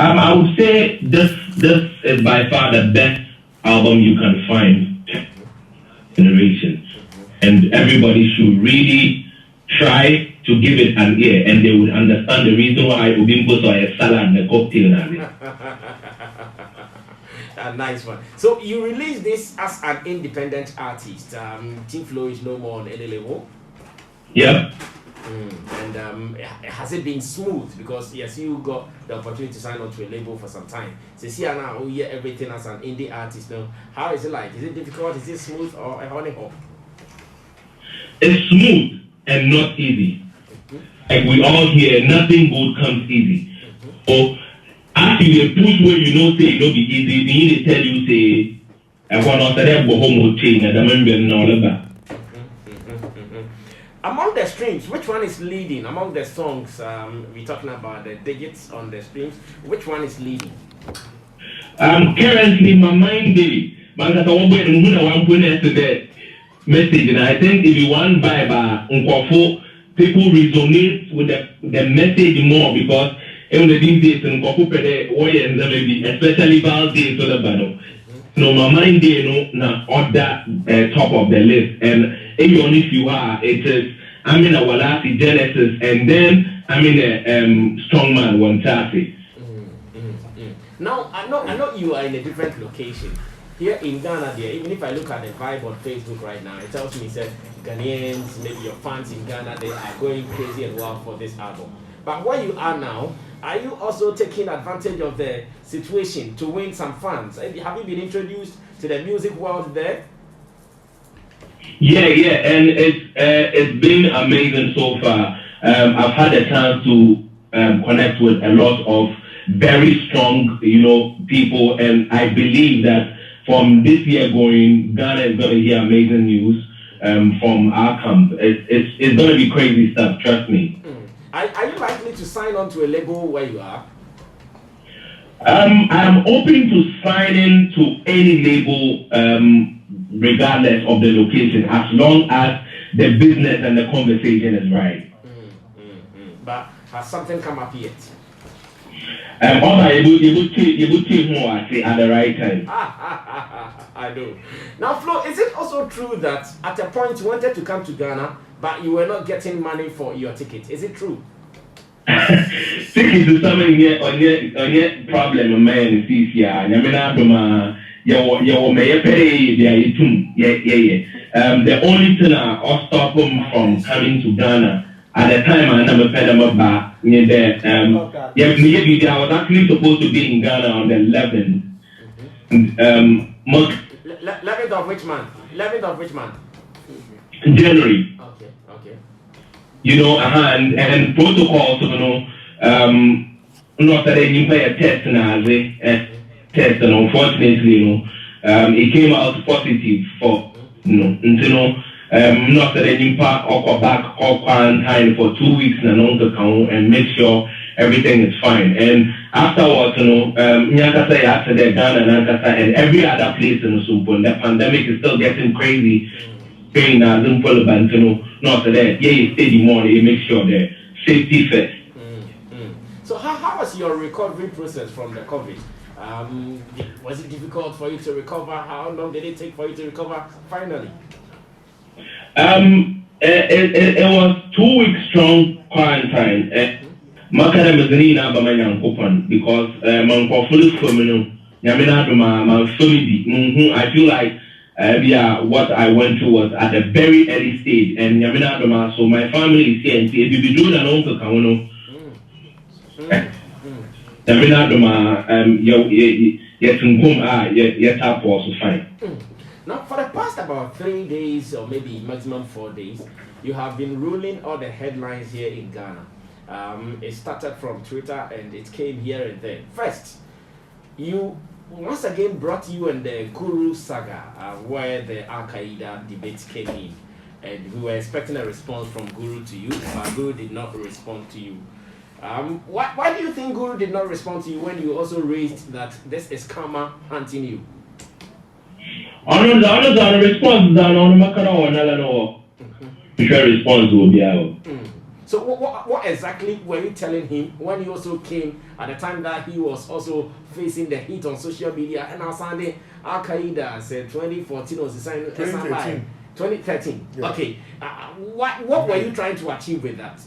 I would say this is by far the best album you can find generation, and everybody should really try to give it an ear, and they would understand the reason why Ubimbo saw a salad and a cocktail. A nice one. So you released this as an independent artist. Teephlow is no more on any level. Yep. And has it been smooth? Because yes, you got the opportunity to sign on to a label for some time. So see now, we hear everything as an indie artist now. How is it like? Is it difficult? Is it smooth or a honey hole? It's smooth and not easy. Like we all hear, nothing good comes easy. So after you push where you know say it don't be easy, they need to tell you say, I want to go home with chain and the member all of that. Among the streams, which one is leading? Among the songs, we're talking about the digits on the streams. Which one is leading? Currently, my mind day, but I want to put the message, and I think if you want by people resonate with the message more because even the these days in especially Valday to the battle. No, my mind day, no, on that top of the list, and even if you are, it is, I'm in a Walasi Genesis, and then I'm in a Strongman one Taffy. Now, I know you are in a different location. Here in Ghana, there, even if I look at the vibe on Facebook right now, it tells me that Ghanaians, maybe your fans in Ghana, they are going crazy and wild for this album. But where you are now, are you also taking advantage of the situation to win some fans? Have you been introduced to the music world there? Yeah, and it's been amazing so far. I've had a chance to connect with a lot of very strong, people, and I believe that from this year going, Ghana is going to hear amazing news from our camp. It's going to be crazy stuff, trust me. Are you likely to sign on to a label where you are? I'm open to signing to any label, regardless of the location, as long as the business and the conversation is right. But has something come up yet? You would take more at the right time. I do. Now, Flo, is it also true that at a point you wanted to come to Ghana, but you were not getting money for your ticket? Is it true? Ticket is something on your problem, man. The only thing I stop them from coming to Ghana at the time I never paid them back. I was actually supposed to be in Ghana on the 11th. 11th of which month? 11th of which month? January. Okay. And protocols, not that you pay a test now, test, and unfortunately, it came out positive for, not that you pack or back or quarantine for 2 weeks and make sure everything is fine. And afterwards, Nyakasa after the Ghana and every other place in Sumpon, the pandemic is still getting crazy. Paying not that steady morning, you make sure the safety first. So how was your recovery process from the COVID? Was it difficult for you to recover? How long did it take for you to recover finally? It was 2 weeks strong quarantine. Because I feel like what I went through was at a very early stage, and so my family is here, and if you be doing an uncle, Now, for the past about 3 days or maybe maximum 4 days, you have been ruling all the headlines here in Ghana. It started from Twitter and it came here and there. First, you once again brought you and the Guru saga, where the Al Qaeda debate came in, and we were expecting a response from Guru to you, but Guru did not respond to you. Why do you think Guru did not respond to you when you also raised that this is karma hunting you? So what exactly were you telling him when he also came at the time that he was also facing the heat on social media? And now Sunday, Al Qaeda said 2014 was the sign. 2013. 2013. Yeah. Okay. What were you trying to achieve with that?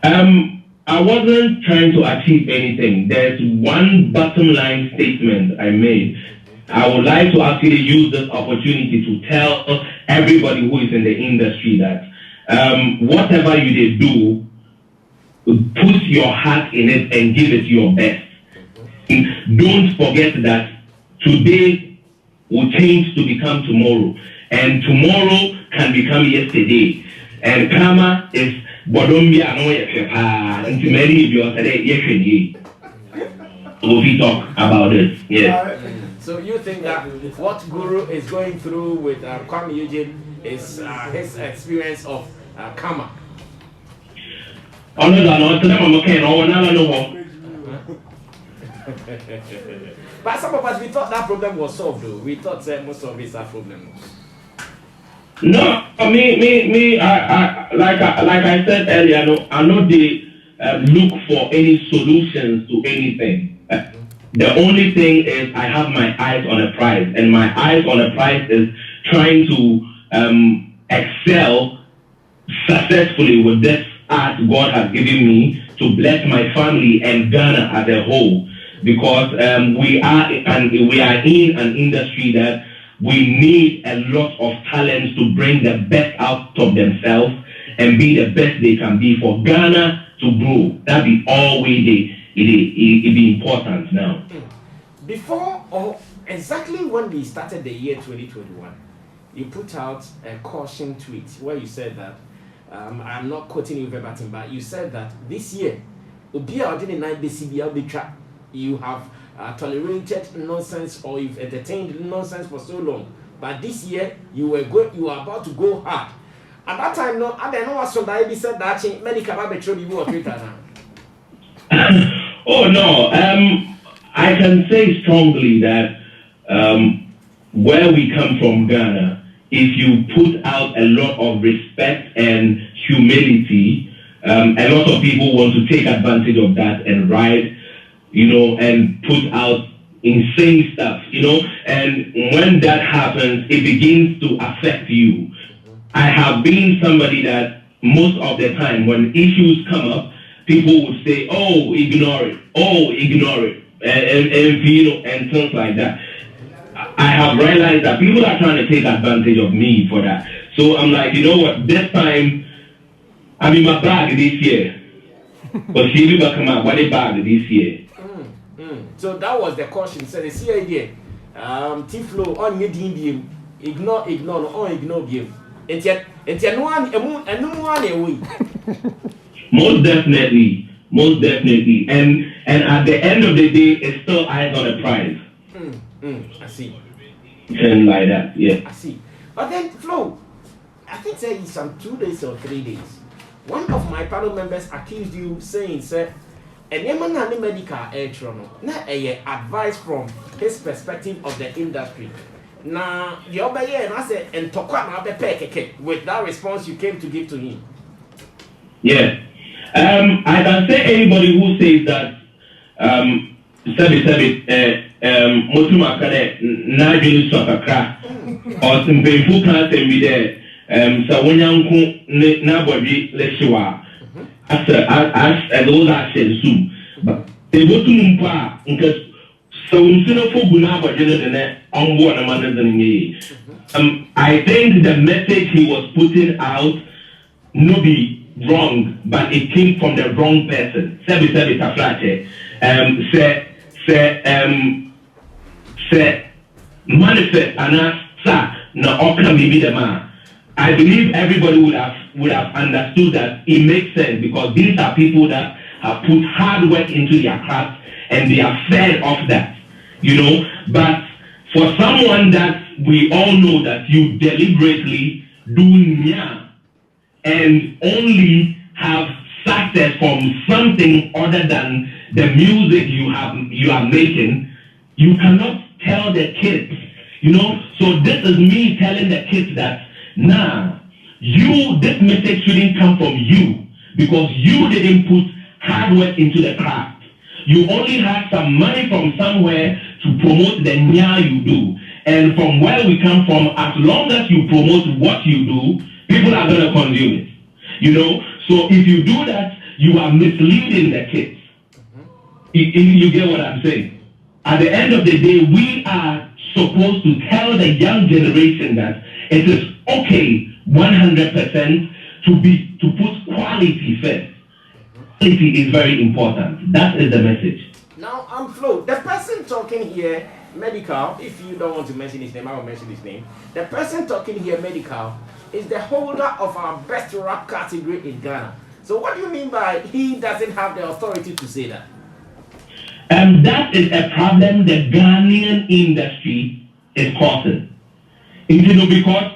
I wasn't trying to achieve anything. There's one bottom line statement I made. I would like to actually use this opportunity to tell everybody who is in the industry that whatever you did do, put your heart in it and give it your best. Don't forget that today will change to become tomorrow, and tomorrow can become yesterday. And karma is Bodombia no and many of you we talk about this. Yes. So you think that what Guru is going through with Kwame Eugene is his experience of karma? But some of us, we thought that problem was solved though. We thought most of it's a problem. No, me. Like I said earlier, I know they look for any solutions to anything. The only thing is I have my eyes on a prize, and my eyes on a prize is trying to excel successfully with this art God has given me to bless my family and Ghana as a whole, because we are in an industry that we need a lot of talents to bring the best out of themselves and be the best they can be for Ghana to grow. That be always it be important now. Before or exactly when we started the year 2021, you put out a caution tweet where you said that I'm not quoting you verbatim, but you said that this year you have tolerated nonsense, or you've entertained nonsense for so long, but this year you are about to go hard. At that time, no, I don't know what so that said that Medikal be or Twitter now. Oh no, I can say strongly that where we come from, Ghana, if you put out a lot of respect and humility, a lot of people want to take advantage of that and ride, and put out insane stuff, and when that happens, it begins to affect you. I have been somebody that most of the time when issues come up, people would say, oh, ignore it, and things like that. I have realized that people are trying to take advantage of me for that. So I'm like, you know what, this time, I'm in my bag this year. But she will come out, what a bag this year. So that was the caution. So the CID, Teephlow on your DBM, ignore, or ignore game. And yet no one, Most definitely. And at the end of the day, it's still eyes on the prize. I see. Something like that, yeah. I see. But then, Flo, I think say some 2 days or 3 days. One of my panel members accused you saying, sir, and Medikal advice from his perspective of the industry. Now, you're and I said, and with that response you came to give to him. Yeah. I can say anybody who says that Motuma Kade Najuni Sokakra or some painful can't be there. So when you nobody Leshiwa as those actions soon. But they go to Mumpa because so instead of Bunaba General on board a man than me. I think the message he was putting out no be wrong, but it came from the wrong person. Say manifest and na okra maybe the man. I believe everybody would have understood that it makes sense, because these are people that have put hard work into their craft and they are fed off that, But for someone that we all know that you deliberately do and only have success from something other than the music you are making, you cannot tell the kids, So this is me telling the kids that, this message shouldn't come from you. because you didn't put hard work into the craft. You only had some money from somewhere to promote the nya you do. And from where we come from, as long as you promote what you do, people are going to consume it. You know, so if you do that, you are misleading the kids. You get what I'm saying? At the end of the day, we are supposed to tell the young generation that it is okay 100% to put quality first. Quality is very important. That is the message. Now, Flo, the person talking here, Medikal, if you don't want to mention his name, I will mention his name. The person talking here, Medikal, is the holder of our best rap category in Ghana. So what do you mean by he doesn't have the authority to say that? That is a problem the Ghanaian industry is causing. You know, because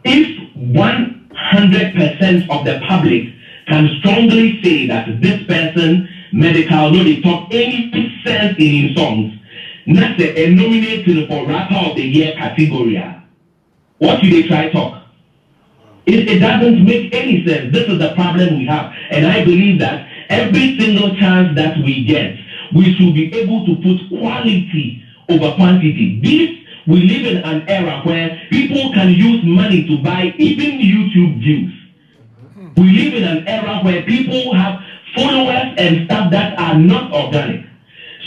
if 100% of the public can strongly say that this person, Medikal, no, they talk any sense in his songs, not a nominated for Rapper of the Year category. What do they try talk? It doesn't make any sense. This is the problem we have. And I believe that every single chance that we get, we should be able to put quality over quantity. We live in an era where people can use money to buy even YouTube views. We live in an era where people have followers and stuff that are not organic.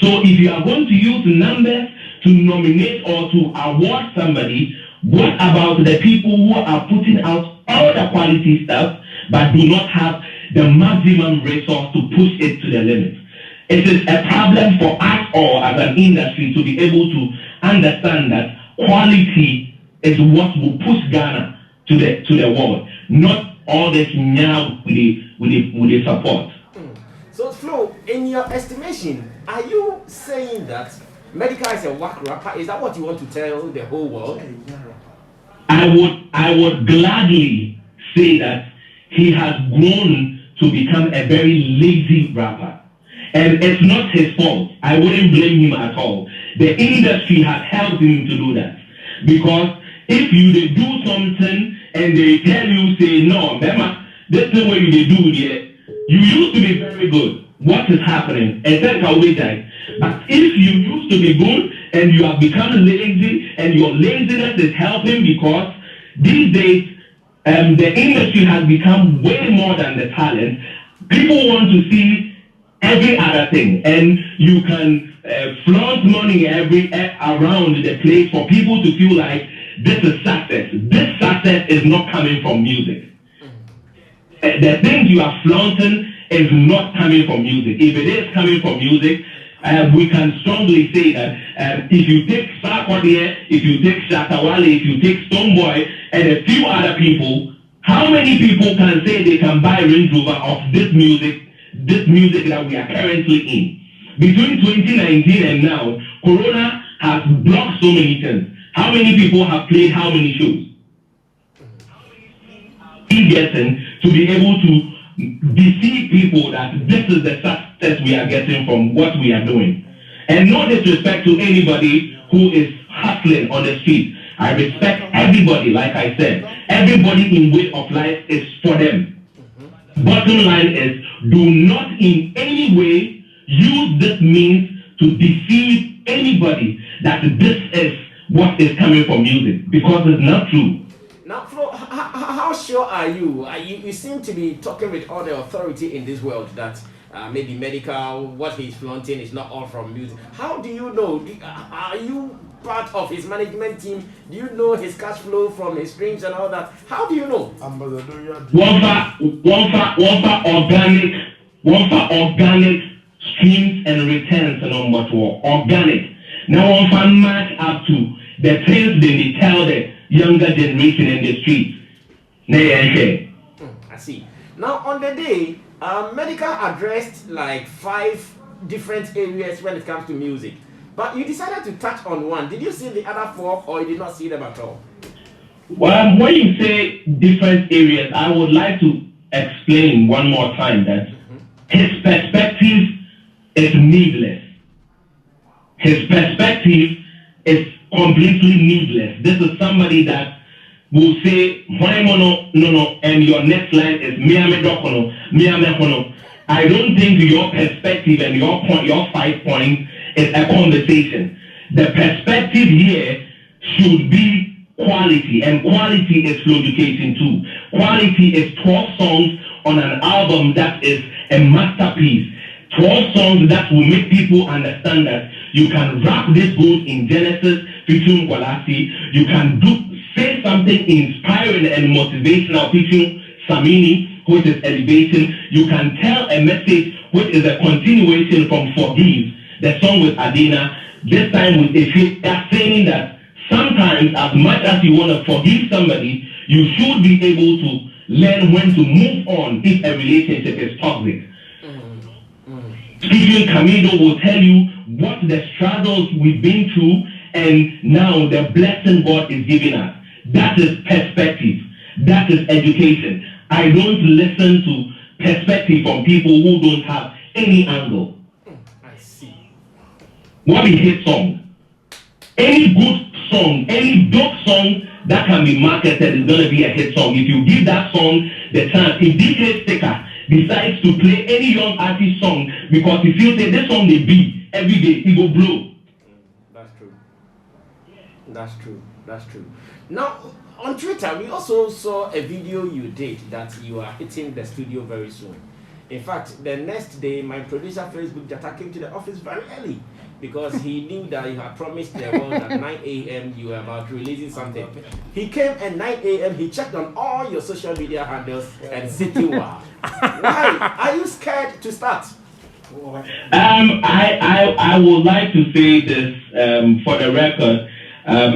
So if you are going to use numbers to nominate or to award somebody, what about the people who are putting out all the quality stuff but do not have the maximum resource to push it to the limit? It is a problem for us all as an industry to be able to understand that quality is what will push Ghana to the world, not all this now with the support. So Flo, in your estimation, are you saying that Medikal is a whack rapper? Is that what you want to tell the whole world? I would gladly say that he has grown to become a very lazy rapper. And it's not his fault. I wouldn't blame him at all. The industry has helped him to do that. Because if you do something and they tell you, say, no, this is what you do it. You used to be very good. What is happening? But if you used to be good and you have become lazy and your laziness is helping, because these days the industry has become way more than the talent. People want to see every other thing, and you can flaunt money around the place for people to feel like this is success. This success is not coming from music. The things you are flaunting is not coming from music. If it is coming from music, we can strongly say that if you take Sarkodie, if you take Shatawale, if you take Stonebwoy, and a few other people, how many people can say they can buy Range Rover of this music that we are currently in? Between 2019 and now, Corona has blocked so many things. How many people have played how many shows? Getting to be able to deceive people that this is the success we are getting from what we are doing. And no disrespect to anybody who is hustling on the street. I respect everybody, like I said. Everybody in way of life is for them. Bottom line is, do not in any way use this means to deceive anybody that this is what is coming from music, because it's not true. Now, Flo, how sure are you? You seem to be talking with all the authority in this world that maybe Medikal, what he's flaunting is not all from music. How do you know? Are you part of his management team? Do you know his cash flow from his streams and all that? How do you know? One for organic streams and returns and on what were organic. Now one for match up to the things they tell the younger generation in the streets. I see. Now on the day, Medikal addressed like 5 different areas when it comes to music. But you decided to touch on one. Did you see the other 4 or you did not see them at all? Well, when you say different areas, I would like to explain one more time that his perspective is needless. His perspective is completely needless. This is somebody that will say, why mono, no, and your next line is Miame Dokono, Miame Hono. I don't think your perspective and your 5 points is a conversation. The perspective here should be quality, and quality is flow education too. Quality is 12 songs on an album that is a masterpiece. 12 songs that will make people understand that you can rap this good in Genesis featuring Walasi. You can say something inspiring and motivational featuring Samini, which is elevation. You can tell a message which is a continuation from Forgive, the song with Adina. This time with Efe, saying that sometimes as much as you want to forgive somebody, you should be able to learn when to move on if a relationship is toxic. Stephen Camido will tell you what the struggles we've been through and now the blessing God is giving us. That is perspective. That is education. I don't listen to perspective from people who don't have any angle. I see. What is hit song? Any good song, any dope song that can be marketed is going to be a hit song. If you give that song the chance, if DJ Sticker decides to play any young artist song because he feels that this song they beat every day, he will blow. That's true. That's true. That's true. Now, on Twitter, we also saw a video you did that you are hitting the studio very soon. In fact, the next day, my producer, Facebook Jata, came to the office very early because he knew that you had promised the world at 9 a.m. you were about releasing something. He came at 9 a.m. He checked on all your social media handles and said, wow. Why? Are you scared to start? I would like to say this for the record.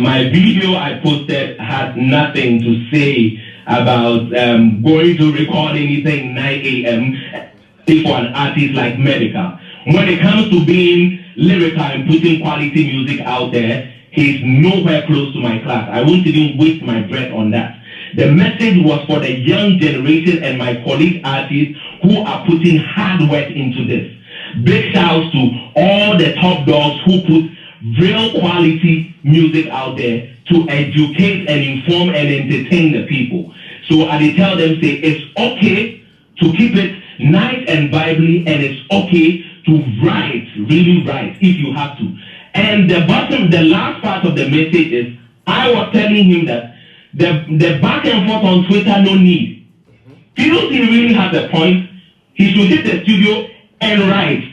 My video I posted had nothing to say about going to record anything 9 a.m. for an artist like Medikal. When it comes to being lyrical and putting quality music out there, he's nowhere close to my class. I won't even waste my breath on that. The message was for the young generation and my colleague artists who are putting hard work into this. Big shouts to all the top dogs who put real quality music out there to educate and inform and entertain the people. So I tell them, say, it's okay to keep it nice and vibely, and it's okay to write, really write, if you have to. And the last part of the message is, I was telling him that the back and forth on Twitter, no need. Feels he really has a point. He should hit the studio and write.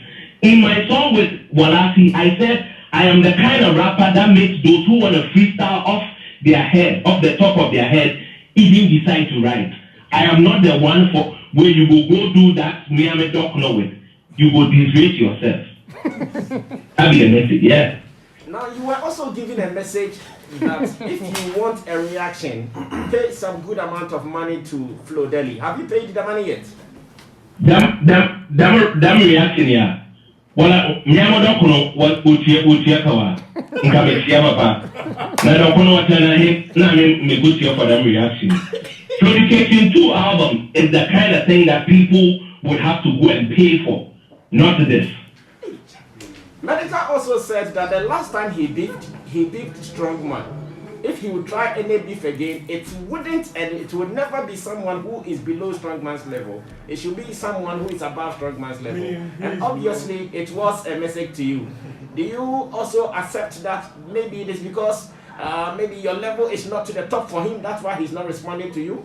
In my song with Walasi, I said, I am the kind of rapper that makes those who want to freestyle off their head, off the top of their head, even decide to write. I am not the one for where you go do that Miami Dokono with. You go disgrace yourself. That'll be a message, yeah. Now, you were also giving a message that if you want a reaction, pay some good amount of money to Flo Deli. Have you paid the money yet? That reaction, yeah. Well, Miami Dokono was Utia Kawa. Papa. Now, Dokono was me good for that reaction. Dedication 2 album is the kind of thing that people would have to go and pay for, not this. Medikal also said that the last time he beefed Strongman. If he would try any beef again, it wouldn't and it would never be someone who is below Strongman's level. It should be someone who is above Strongman's level. And obviously, it was a message to you. Do you also accept that maybe it is because maybe your level is not to the top for him, that's why he's not responding to you?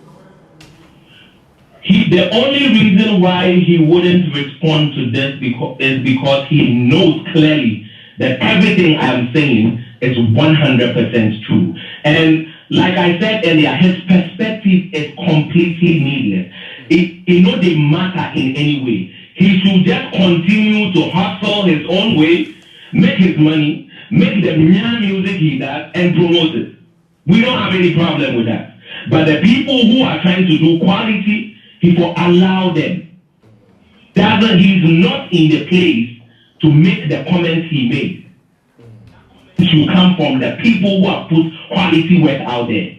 The only reason why he wouldn't respond to this is because he knows clearly that everything I'm saying is 100% true. And like I said earlier, his perspective is completely needless. It doesn't matter in any way. He should just continue to hustle his own way, make his money, make the music he does, and promote it. We don't have any problem with that. But the people who are trying to do quality, people allow them. He's not in the place to make the comments he made. It should come from the people who have put quality work out there.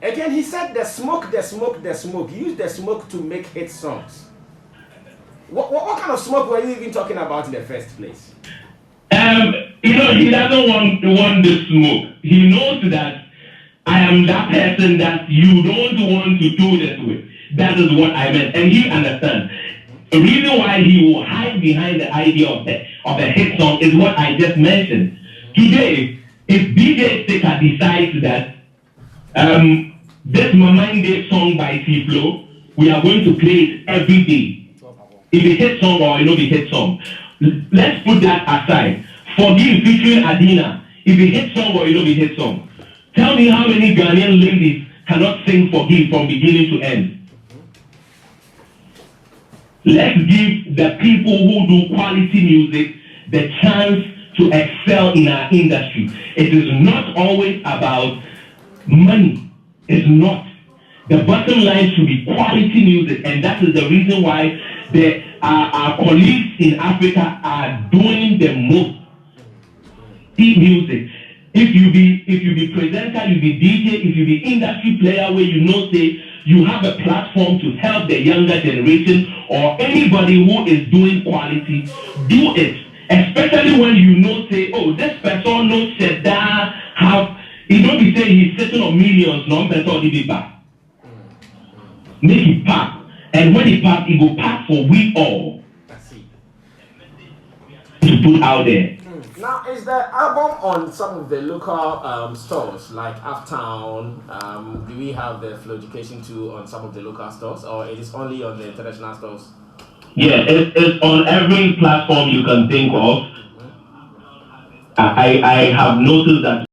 Again, he said the smoke. Use the smoke to make hit songs. What kind of smoke were you even talking about in the first place? He doesn't want the smoke. He knows that I am that person that you don't want to do this with. That is what I meant. And he understands. The reason why he will hide behind the idea of the hit song is what I just mentioned. Today, if DJ Sticker decides that this Mamande song by Teephlow, we are going to play it every day. If a hit song or the hit song. Let's put that aside. Forgive featuring Adina. If a hit song or the hit song. Tell me how many Ghanaian ladies cannot sing Forgive from beginning to end. Let's give the people who do quality music the chance to excel in our industry. It is not always about money. It's not. The bottom line should be quality music, and that is the reason why our colleagues in Africa are doing the most music. If you be presenter, you be DJ, if you be industry player where say you have a platform to help the younger generation or anybody who is doing quality, do it. Especially when say, oh, this person knows that have don't be saying he's sitting on millions, no person be back. Make it pack. And when it pack, it go pack for we all. To put out there. Now, is the album on some of the local stores like Uptown? Do we have the Flow Education 2 on some of the local stores, or it is only on the international stores? Yeah, it's on every platform you can think of. I have noticed that